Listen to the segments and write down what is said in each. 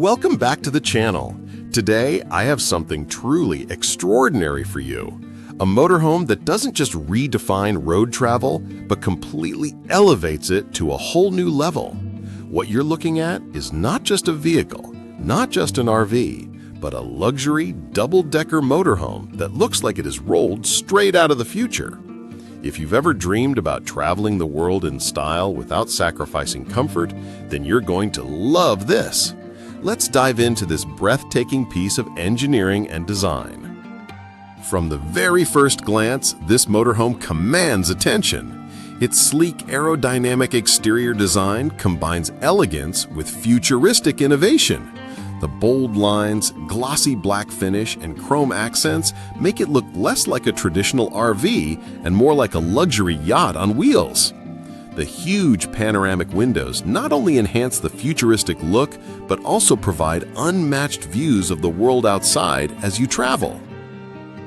Welcome back to the channel. Today, I have something truly extraordinary for you. A motorhome that doesn't just redefine road travel, but completely elevates it to a whole new level. What you're looking at is not just a vehicle, not just an RV, but a luxury double-decker motorhome that looks like it is rolled straight out of the future. If you've ever dreamed about traveling the world in style without sacrificing comfort, then you're going to love this. Let's dive into this breathtaking piece of engineering and design. From the very first glance, this motorhome commands attention. Its sleek aerodynamic exterior design combines elegance with futuristic innovation. The bold lines, glossy black finish, and chrome accents make it look less like a traditional RV and more like a luxury yacht on wheels. The huge panoramic windows not only enhance the futuristic look, but also provide unmatched views of the world outside as you travel.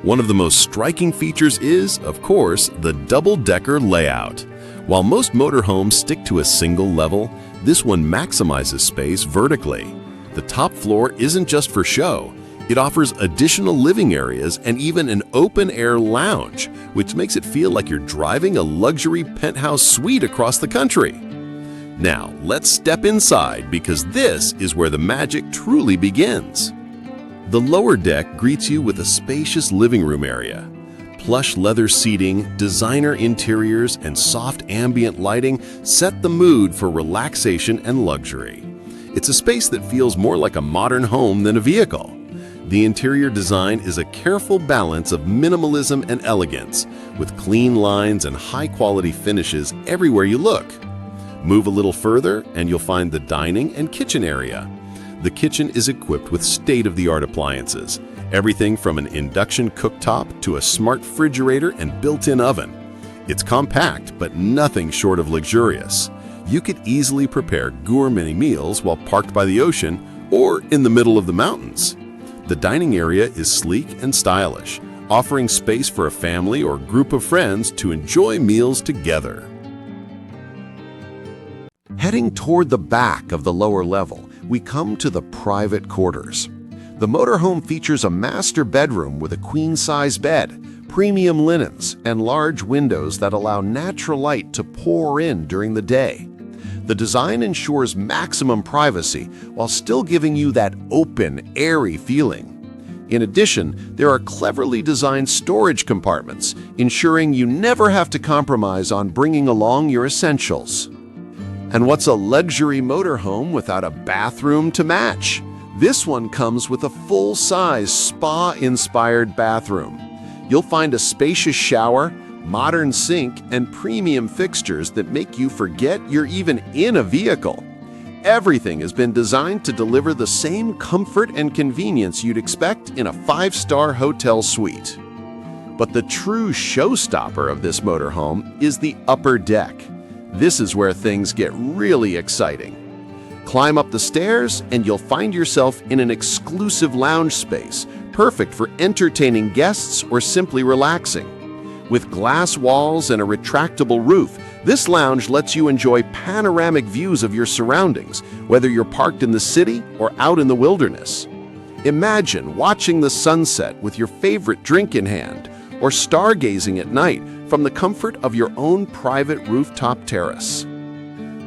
One of the most striking features is, of course, the double-decker layout. While most motorhomes stick to a single level, this one maximizes space vertically. The top floor isn't just for show. It offers additional living areas and even an open-air lounge, which makes it feel like you're driving a luxury penthouse suite across the country. Now, let's step inside because this is where the magic truly begins. The lower deck greets you with a spacious living room area. Plush leather seating, designer interiors, and soft ambient lighting set the mood for relaxation and luxury. It's a space that feels more like a modern home than a vehicle. The interior design is a careful balance of minimalism and elegance, with clean lines and high-quality finishes everywhere you look. Move a little further and you'll find the dining and kitchen area. The kitchen is equipped with state-of-the-art appliances, everything from an induction cooktop to a smart refrigerator and built-in oven. It's compact, but nothing short of luxurious. You could easily prepare gourmet meals while parked by the ocean or in the middle of the mountains. The dining area is sleek and stylish, offering space for a family or group of friends to enjoy meals together. Heading toward the back of the lower level, we come to the private quarters. The motorhome features a master bedroom with a queen-size bed, premium linens, and large windows that allow natural light to pour in during the day. The design ensures maximum privacy while still giving you that open, airy feeling. In addition, there are cleverly designed storage compartments, ensuring you never have to compromise on bringing along your essentials. And what's a luxury motorhome without a bathroom to match? This one comes with a full-size spa-inspired bathroom. You'll find a spacious shower, modern sink, and premium fixtures that make you forget you're even in a vehicle. Everything has been designed to deliver the same comfort and convenience you'd expect in a five-star hotel suite. But the true showstopper of this motorhome is the upper deck. This is where things get really exciting. Climb up the stairs and you'll find yourself in an exclusive lounge space, perfect for entertaining guests or simply relaxing. With glass walls and a retractable roof, this lounge lets you enjoy panoramic views of your surroundings, whether you're parked in the city or out in the wilderness. Imagine watching the sunset with your favorite drink in hand, or stargazing at night from the comfort of your own private rooftop terrace.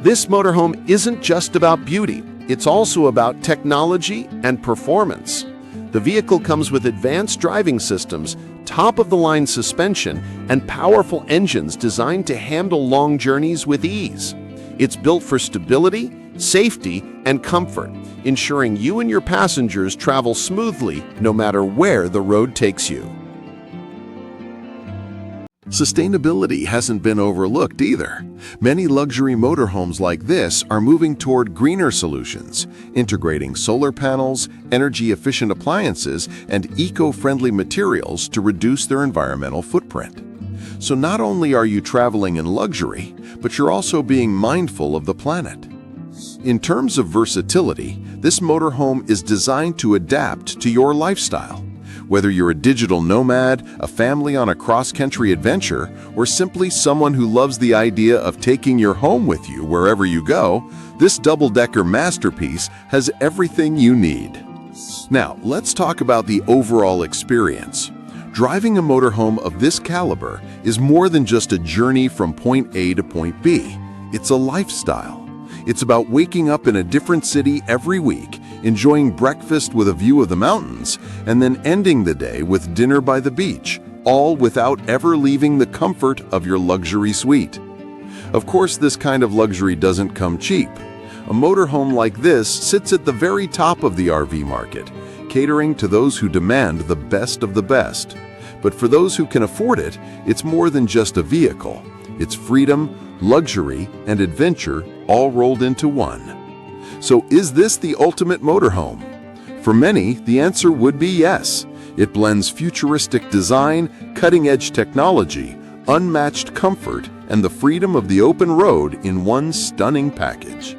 This motorhome isn't just about beauty, it's also about technology and performance. The vehicle comes with advanced driving systems, top-of-the-line suspension, and powerful engines designed to handle long journeys with ease. It's built for stability, safety, and comfort, ensuring you and your passengers travel smoothly no matter where the road takes you. Sustainability hasn't been overlooked either. Many luxury motorhomes like this are moving toward greener solutions, integrating solar panels, energy-efficient appliances, and eco-friendly materials to reduce their environmental footprint. So not only are you traveling in luxury, but you're also being mindful of the planet. In terms of versatility, this motorhome is designed to adapt to your lifestyle. Whether you're a digital nomad, a family on a cross-country adventure, or simply someone who loves the idea of taking your home with you wherever you go, this double-decker masterpiece has everything you need. Now, let's talk about the overall experience. Driving a motorhome of this caliber is more than just a journey from point A to point B. It's a lifestyle. It's about waking up in a different city every week, enjoying breakfast with a view of the mountains, and then ending the day with dinner by the beach, all without ever leaving the comfort of your luxury suite. Of course, this kind of luxury doesn't come cheap. A motorhome like this sits at the very top of the RV market, catering to those who demand the best of the best. But for those who can afford it, it's more than just a vehicle. It's freedom, luxury, and adventure all rolled into one. So is this the ultimate motorhome? For many, the answer would be yes. It blends futuristic design, cutting-edge technology, unmatched comfort, and the freedom of the open road in one stunning package.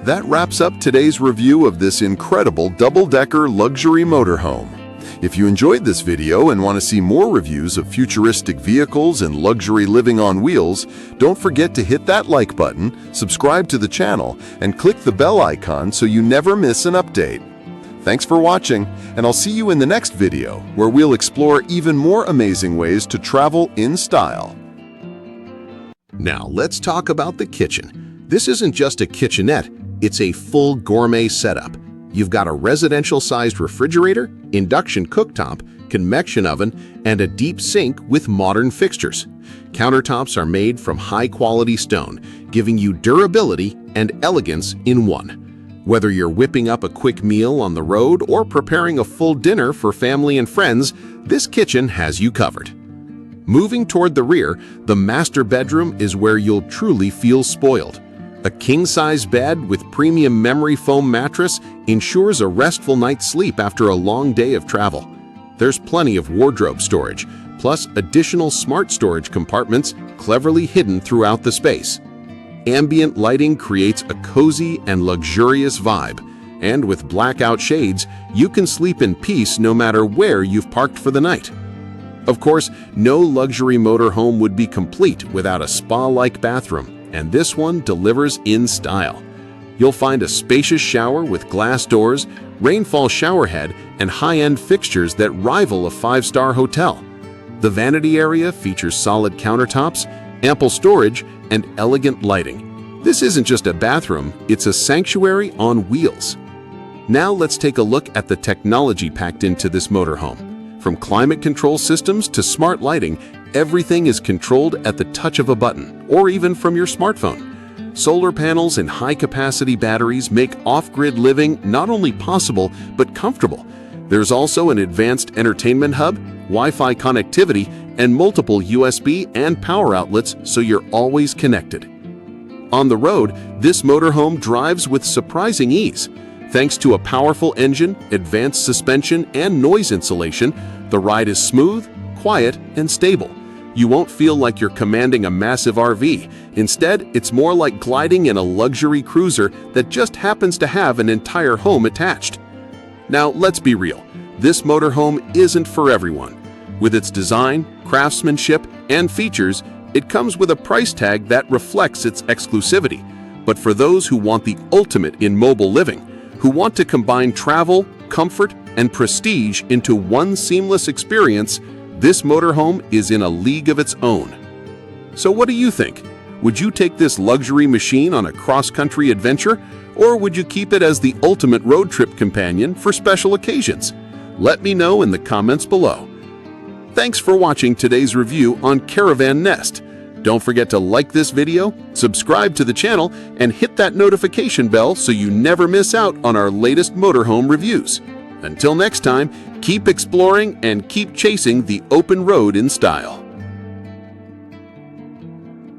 That wraps up today's review of this incredible double-decker luxury motorhome. If you enjoyed this video and want to see more reviews of futuristic vehicles and luxury living on wheels, don't forget to hit that like button, subscribe to the channel, and click the bell icon so you never miss an update. Thanks for watching, and I'll see you in the next video, where we'll explore even more amazing ways to travel in style. Now let's talk about the kitchen. This isn't just a kitchenette, it's a full gourmet setup. You've got a residential-sized refrigerator, induction cooktop, convection oven, and a deep sink with modern fixtures. Countertops are made from high-quality stone, giving you durability and elegance in one. Whether you're whipping up a quick meal on the road or preparing a full dinner for family and friends, this kitchen has you covered. Moving toward the rear, the master bedroom is where you'll truly feel spoiled. A king-size bed with premium memory foam mattress ensures a restful night's sleep after a long day of travel. There's plenty of wardrobe storage, plus additional smart storage compartments cleverly hidden throughout the space. Ambient lighting creates a cozy and luxurious vibe, and with blackout shades, you can sleep in peace no matter where you've parked for the night. Of course, no luxury motorhome would be complete without a spa-like bathroom, and this one delivers in style. You'll find a spacious shower with glass doors, rainfall showerhead, and high-end fixtures that rival a five-star hotel. The vanity area features solid countertops, ample storage, and elegant lighting. This isn't just a bathroom, it's a sanctuary on wheels. Now let's take a look at the technology packed into this motorhome. From climate control systems to smart lighting, everything is controlled at the touch of a button, or even from your smartphone. Solar panels and high-capacity batteries make off-grid living not only possible, but comfortable. There's also an advanced entertainment hub, Wi-Fi connectivity, and multiple USB and power outlets, so you're always connected. On the road, this motorhome drives with surprising ease. Thanks to a powerful engine, advanced suspension, and noise insulation, the ride is smooth, quiet, and stable. You won't feel like you're commanding a massive RV. Instead, it's more like gliding in a luxury cruiser that just happens to have an entire home attached. Now, let's be real. This motorhome isn't for everyone. With its design, craftsmanship, and features, it comes with a price tag that reflects its exclusivity. But for those who want the ultimate in mobile living, who want to combine travel, comfort, and prestige into one seamless experience, this motorhome is in a league of its own. So what do you think? Would you take this luxury machine on a cross-country adventure, or would you keep it as the ultimate road trip companion for special occasions? Let me know in the comments below. Thanks for watching today's review on Caravan Nest. Don't forget to like this video, subscribe to the channel, and hit that notification bell so you never miss out on our latest motorhome reviews. Until next time, keep exploring and keep chasing the open road in style.